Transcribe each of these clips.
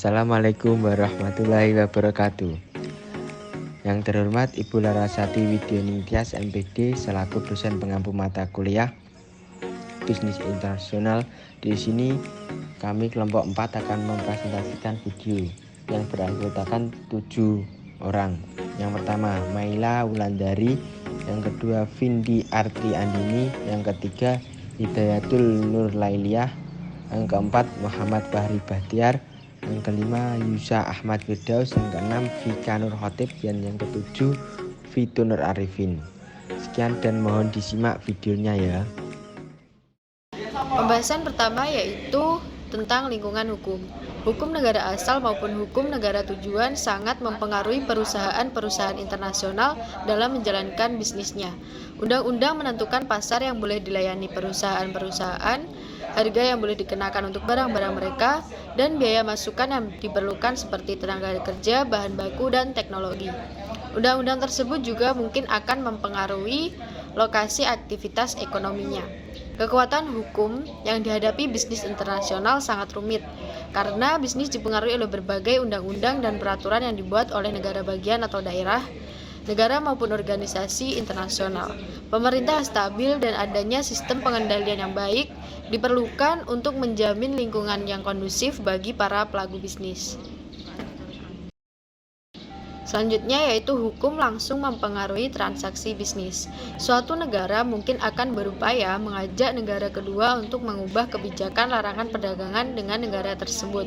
Assalamualaikum warahmatullahi wabarakatuh. Yang terhormat Ibu Larasati Widyaningtyas MPD selaku dosen pengampu mata kuliah Bisnis Internasional. Di sini kami kelompok 4 akan mempresentasikan video yang beranggotakan 7 orang. Yang pertama Maila Wulandari, yang kedua Vindi Arti Andini, yang ketiga Hidayatul Nur Lailiyah, yang keempat Muhammad Fahri Bahtiar, yang kelima Yusa Ahmad Firdaus, yang keenam Vika Nur Khotib, dan yang ketujuh Fitu Nur Arifin. Sekian dan mohon disimak videonya ya. Pembahasan pertama yaitu tentang lingkungan hukum. Hukum negara asal maupun hukum negara tujuan sangat mempengaruhi perusahaan-perusahaan internasional dalam menjalankan bisnisnya. Undang-undang menentukan pasar yang boleh dilayani perusahaan-perusahaan, harga yang boleh dikenakan untuk barang-barang mereka, dan biaya masukan yang diperlukan seperti tenaga kerja, bahan baku, dan teknologi. Undang-undang tersebut juga mungkin akan mempengaruhi lokasi aktivitas ekonominya. Kekuatan hukum yang dihadapi bisnis internasional sangat rumit, karena bisnis dipengaruhi oleh berbagai undang-undang dan peraturan yang dibuat oleh negara bagian atau daerah, negara maupun organisasi internasional. Pemerintah stabil dan adanya sistem pengendalian yang baik diperlukan untuk menjamin lingkungan yang kondusif bagi para pelaku bisnis. Selanjutnya yaitu hukum langsung mempengaruhi transaksi bisnis. Suatu negara mungkin akan berupaya mengajak negara kedua untuk mengubah kebijakan larangan perdagangan dengan negara tersebut.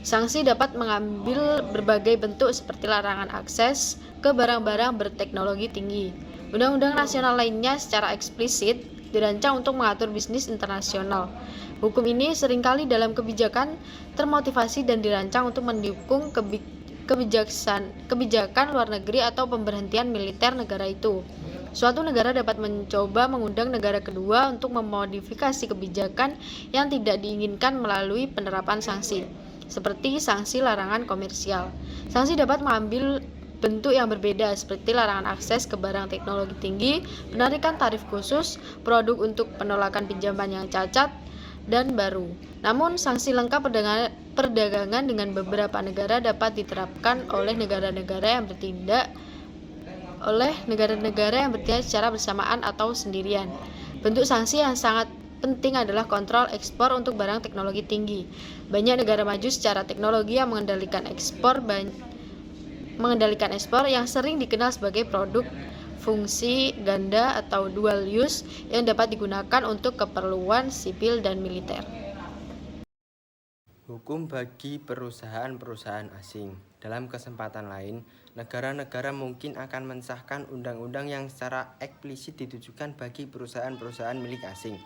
Sanksi dapat mengambil berbagai bentuk seperti larangan akses ke barang-barang berteknologi tinggi. Undang-undang nasional lainnya secara eksplisit dirancang untuk mengatur bisnis internasional. Hukum ini seringkali dalam kebijakan termotivasi dan dirancang untuk mendukung kebijakan luar negeri atau pemberhentian militer negara itu. Suatu negara dapat mencoba mengundang negara kedua untuk memodifikasi kebijakan yang tidak diinginkan melalui penerapan sanksi, seperti sanksi larangan komersial. Sanksi dapat mengambil bentuk yang berbeda seperti larangan akses ke barang teknologi tinggi, penarikan tarif khusus, produk untuk penolakan pinjaman yang cacat dan baru. Namun, sanksi lengkap perdagangan dengan beberapa negara dapat diterapkan oleh negara-negara yang bertindak secara bersamaan atau sendirian. Bentuk sanksi yang sangat penting adalah kontrol ekspor untuk barang teknologi tinggi. Banyak negara maju secara teknologi yang mengendalikan ekspor yang sering dikenal sebagai produk fungsi ganda atau dual use yang dapat digunakan untuk keperluan sipil dan militer. Hukum bagi perusahaan-perusahaan asing. Dalam kesempatan lain, negara-negara mungkin akan mensahkan undang-undang yang secara eksplisit ditujukan bagi perusahaan-perusahaan milik asing.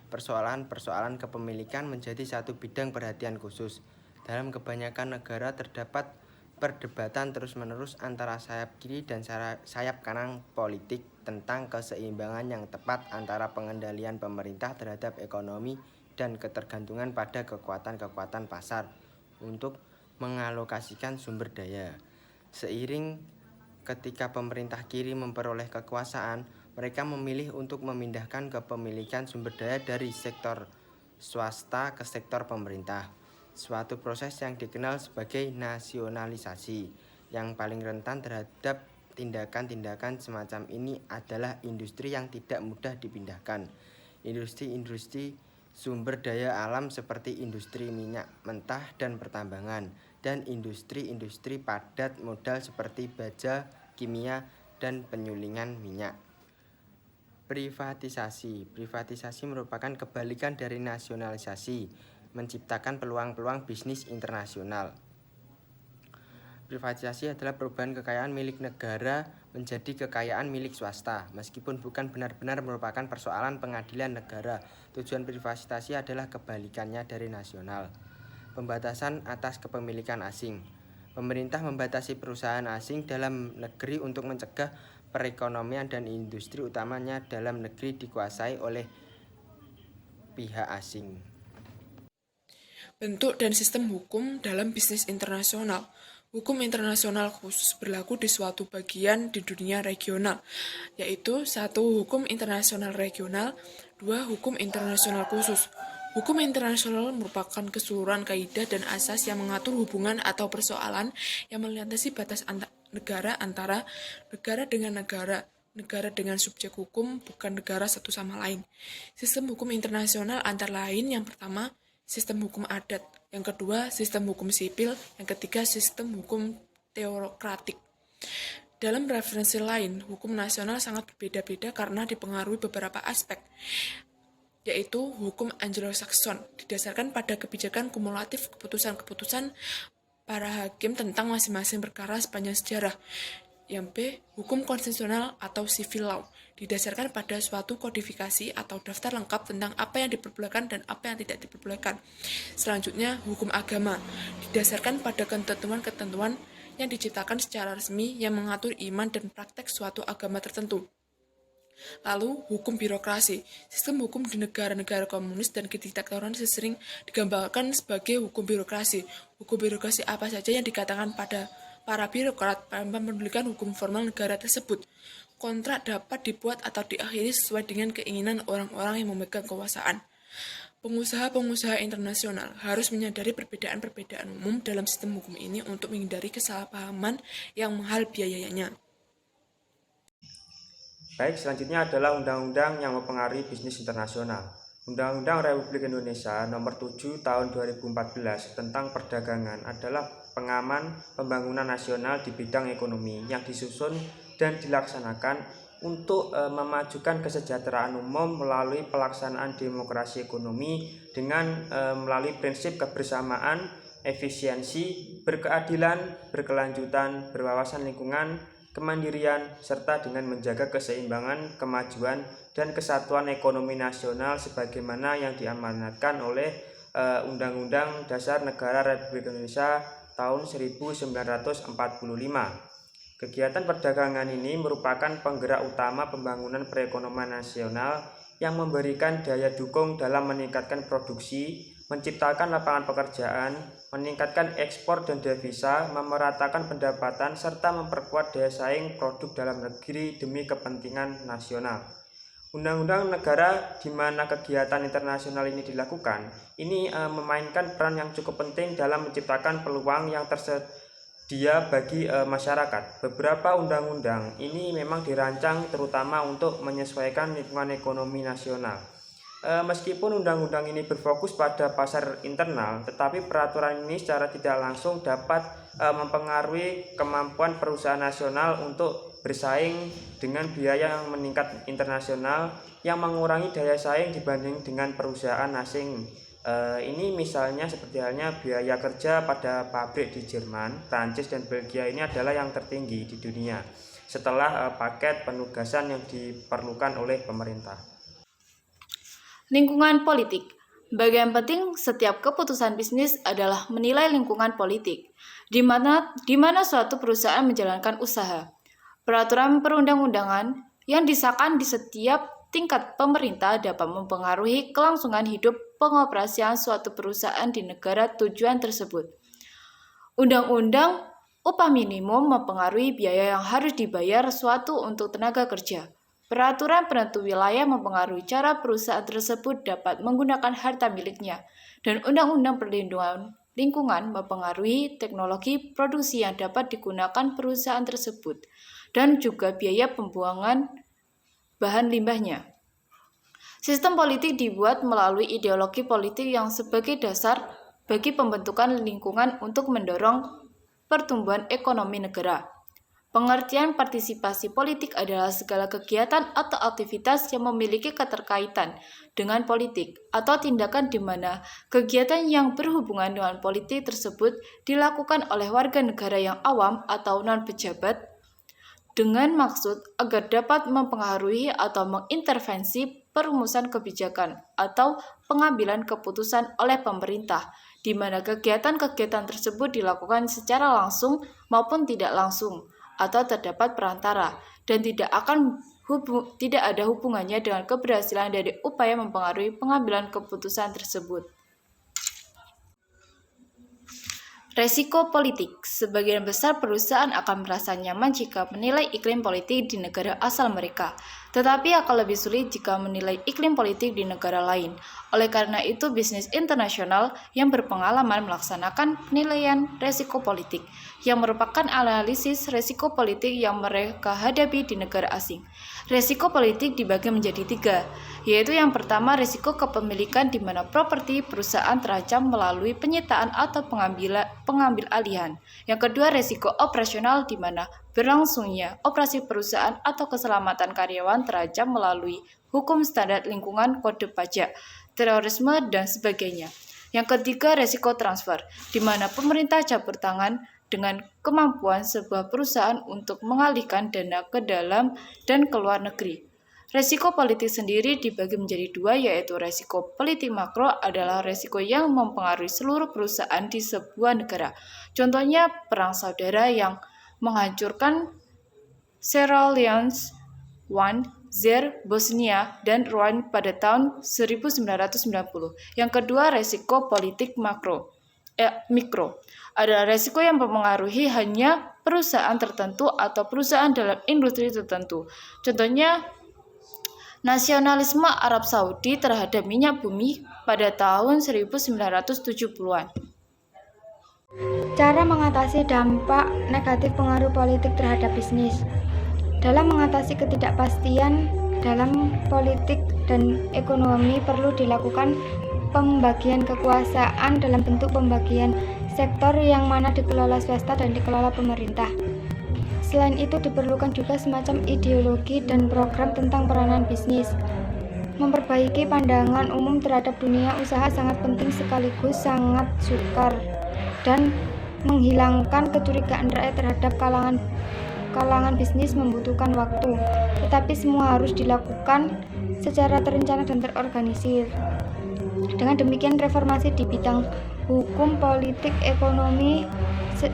Persoalan-persoalan kepemilikan menjadi satu bidang perhatian khusus. Dalam kebanyakan negara terdapat perdebatan terus-menerus antara sayap kiri dan sayap kanan politik tentang keseimbangan yang tepat antara pengendalian pemerintah terhadap ekonomi dan ketergantungan pada kekuatan-kekuatan pasar untuk mengalokasikan sumber daya. Seiring ketika pemerintah kiri memperoleh kekuasaan, mereka memilih untuk memindahkan kepemilikan sumber daya dari sektor swasta ke sektor pemerintah. Suatu proses yang dikenal sebagai nasionalisasi. Yang paling rentan terhadap tindakan-tindakan semacam ini adalah industri yang tidak mudah dipindahkan. Industri-industri sumber daya alam seperti industri minyak mentah dan pertambangan, dan industri-industri padat modal seperti baja, kimia, dan penyulingan minyak. Privatisasi merupakan kebalikan dari nasionalisasi, menciptakan peluang-peluang bisnis internasional. Privatisasi adalah perubahan kekayaan milik negara menjadi kekayaan milik swasta, meskipun bukan benar-benar merupakan persoalan pengadilan negara. Tujuan privatisasi adalah kebalikannya dari nasional. Pembatasan atas kepemilikan asing. Pemerintah membatasi perusahaan asing dalam negeri untuk mencegah perekonomian dan industri utamanya dalam negeri dikuasai oleh pihak asing. Bentuk dan sistem hukum dalam bisnis internasional. Hukum internasional khusus berlaku di suatu bagian di dunia regional, yaitu 1. Hukum internasional regional, 2. Hukum internasional khusus. Hukum internasional merupakan keseluruhan kaidah dan asas yang mengatur hubungan atau persoalan yang melintasi batas negara antara negara dengan negara, negara dengan subjek hukum, bukan negara satu sama lain. Sistem hukum internasional antara lain yang pertama, sistem hukum adat, yang kedua, sistem hukum sipil, yang ketiga, sistem hukum teokratik. Dalam referensi lain, hukum nasional sangat berbeda-beda karena dipengaruhi beberapa aspek, yaitu hukum Anglo-Saxon, didasarkan pada kebijakan kumulatif keputusan-keputusan para hakim tentang masing-masing perkara sepanjang sejarah. Yang B, hukum konstitusional atau civil law, didasarkan pada suatu kodifikasi atau daftar lengkap tentang apa yang diperbolehkan dan apa yang tidak diperbolehkan. Selanjutnya, hukum agama, didasarkan pada ketentuan-ketentuan yang diciptakan secara resmi yang mengatur iman dan praktek suatu agama tertentu. Lalu, hukum birokrasi. Sistem hukum di negara-negara komunis dan kediktatoran sering digambarkan sebagai hukum birokrasi. Hukum birokrasi apa saja yang dikatakan pada para birokrat mempedulikan hukum formal negara tersebut. Kontrak dapat dibuat atau diakhiri sesuai dengan keinginan orang-orang yang memegang kekuasaan. Pengusaha-pengusaha internasional harus menyadari perbedaan-perbedaan umum dalam sistem hukum ini untuk menghindari kesalahpahaman yang mahal biayanya. Baik, selanjutnya adalah undang-undang yang mempengaruhi bisnis internasional. Undang-Undang Republik Indonesia Nomor 7 Tahun 2014 tentang perdagangan adalah pengaman pembangunan nasional di bidang ekonomi yang disusun dan dilaksanakan untuk memajukan kesejahteraan umum melalui pelaksanaan demokrasi ekonomi dengan melalui prinsip kebersamaan, efisiensi, berkeadilan, berkelanjutan, berwawasan lingkungan, kemandirian, serta dengan menjaga keseimbangan, kemajuan, dan kesatuan ekonomi nasional sebagaimana yang diamanatkan oleh Undang-Undang Dasar Negara Republik Indonesia tahun 1945. Kegiatan perdagangan ini merupakan penggerak utama pembangunan perekonomian nasional yang memberikan daya dukung dalam meningkatkan produksi, menciptakan lapangan pekerjaan, meningkatkan ekspor dan devisa, memeratakan pendapatan, serta memperkuat daya saing produk dalam negeri demi kepentingan nasional. Undang-undang negara di mana kegiatan internasional ini dilakukan, ini memainkan peran yang cukup penting dalam menciptakan peluang yang tersedia bagi masyarakat. Beberapa undang-undang ini memang dirancang terutama untuk menyesuaikan lingkungan ekonomi nasional. Meskipun undang-undang ini berfokus pada pasar internal, tetapi peraturan ini secara tidak langsung dapat mempengaruhi kemampuan perusahaan nasional untuk bersaing dengan biaya yang meningkat internasional yang mengurangi daya saing dibanding dengan perusahaan asing. Ini misalnya seperti halnya biaya kerja pada pabrik di Jerman, Prancis, dan Belgia ini adalah yang tertinggi di dunia setelah paket penugasan yang diperlukan oleh pemerintah. Lingkungan politik. Bagian penting setiap keputusan bisnis adalah menilai lingkungan politik, di mana suatu perusahaan menjalankan usaha. Peraturan perundang-undangan yang disahkan di setiap tingkat pemerintah dapat mempengaruhi kelangsungan hidup pengoperasian suatu perusahaan di negara tujuan tersebut. Undang-undang upah minimum mempengaruhi biaya yang harus dibayar suatu untuk tenaga kerja. Peraturan penentu wilayah mempengaruhi cara perusahaan tersebut dapat menggunakan harta miliknya, dan Undang-Undang Perlindungan Lingkungan mempengaruhi teknologi produksi yang dapat digunakan perusahaan tersebut, dan juga biaya pembuangan bahan limbahnya. Sistem politik dibuat melalui ideologi politik yang sebagai dasar bagi pembentukan lingkungan untuk mendorong pertumbuhan ekonomi negara. Pengertian partisipasi politik adalah segala kegiatan atau aktivitas yang memiliki keterkaitan dengan politik atau tindakan di mana kegiatan yang berhubungan dengan politik tersebut dilakukan oleh warga negara yang awam atau non-pejabat dengan maksud agar dapat mempengaruhi atau mengintervensi perumusan kebijakan atau pengambilan keputusan oleh pemerintah, di mana kegiatan-kegiatan tersebut dilakukan secara langsung maupun tidak langsung, atau terdapat perantara, dan tidak ada hubungannya dengan keberhasilan dari upaya mempengaruhi pengambilan keputusan tersebut. Resiko politik. Sebagian besar perusahaan akan merasa nyaman jika menilai iklim politik di negara asal mereka, tetapi akan lebih sulit jika menilai iklim politik di negara lain. Oleh karena itu, bisnis internasional yang berpengalaman melaksanakan penilaian resiko politik, yang merupakan analisis resiko politik yang mereka hadapi di negara asing. Resiko politik dibagi menjadi 3, yaitu yang pertama resiko kepemilikan di mana properti perusahaan terancam melalui penyitaan atau pengambil alihan. Yang kedua resiko operasional di mana berlangsungnya operasi perusahaan atau keselamatan karyawan terancam melalui hukum standar lingkungan, kode pajak, terorisme, dan sebagainya. Yang ketiga resiko transfer, di mana pemerintah campur tangan dengan kemampuan sebuah perusahaan untuk mengalihkan dana ke dalam dan ke luar negeri. Resiko politik sendiri dibagi menjadi 2, yaitu resiko politik makro adalah resiko yang mempengaruhi seluruh perusahaan di sebuah negara. Contohnya perang saudara yang menghancurkan Sierra Leone, Zaire, Bosnia, dan Rwanda pada tahun 1990. Yang kedua, resiko politik mikro adalah resiko yang mempengaruhi hanya perusahaan tertentu atau perusahaan dalam industri tertentu. Contohnya, nasionalisme Arab Saudi terhadap minyak bumi pada tahun 1970-an. Cara mengatasi dampak negatif pengaruh politik terhadap bisnis. Dalam mengatasi ketidakpastian dalam politik dan ekonomi perlu dilakukan pembagian kekuasaan dalam bentuk pembagian sektor yang mana dikelola swasta dan dikelola pemerintah. Selain itu diperlukan juga semacam ideologi dan program tentang peranan bisnis. Memperbaiki pandangan umum terhadap dunia usaha sangat penting sekaligus sangat sukar dan menghilangkan kecurigaan rakyat terhadap kalangan bisnis membutuhkan waktu, tetapi semua harus dilakukan secara terencana dan terorganisir. Dengan demikian, reformasi di bidang hukum, politik, ekonomi,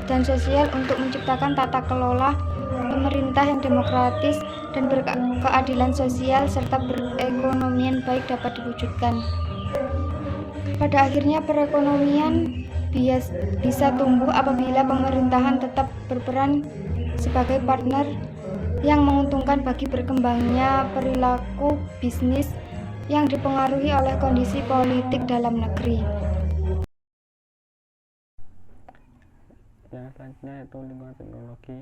dan sosial untuk menciptakan tata kelola pemerintah yang demokratis dan berkeadilan sosial serta perekonomian baik dapat diwujudkan. Pada akhirnya, perekonomian bisa tumbuh apabila pemerintahan tetap berperan sebagai partner yang menguntungkan bagi berkembangnya perilaku bisnis yang dipengaruhi oleh kondisi politik dalam negeri. Yang selanjutnya yaitu lingkungan teknologi.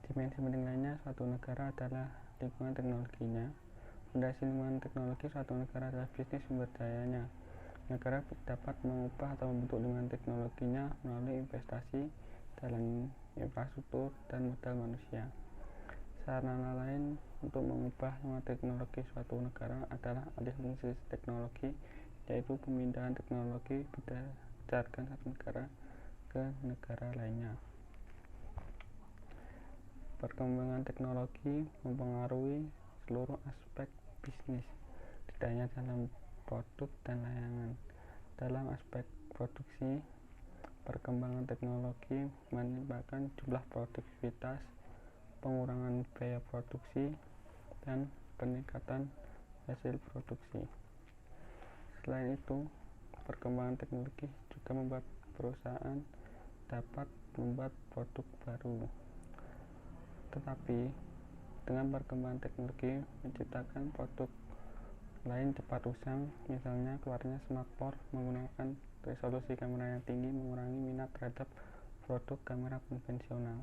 Dimensi penting lainnya suatu negara adalah lingkungan teknologinya. Fondasi lingkungan teknologi suatu negara adalah bisnis sumber dayanya. Negara dapat mengubah atau membentuk lingkungan teknologinya melalui investasi dalam infrastruktur dan modal manusia. Sarana lain untuk mengubah lingkungan teknologi suatu negara adalah alih fungsi teknologi, yaitu pemindahan teknologi berdasarkan satu negara ke negara lainnya. Perkembangan teknologi mempengaruhi seluruh aspek bisnis, tidak hanya dalam produk dan layanan. Dalam aspek produksi, perkembangan teknologi meningkatkan jumlah produktivitas, pengurangan biaya produksi, dan peningkatan hasil produksi. Selain itu, perkembangan teknologi juga membuat perusahaan dapat membuat produk baru. Tetapi, dengan perkembangan teknologi menciptakan produk lain cepat usang, misalnya keluarnya smartphone menggunakan resolusi kamera yang tinggi mengurangi minat terhadap produk kamera konvensional.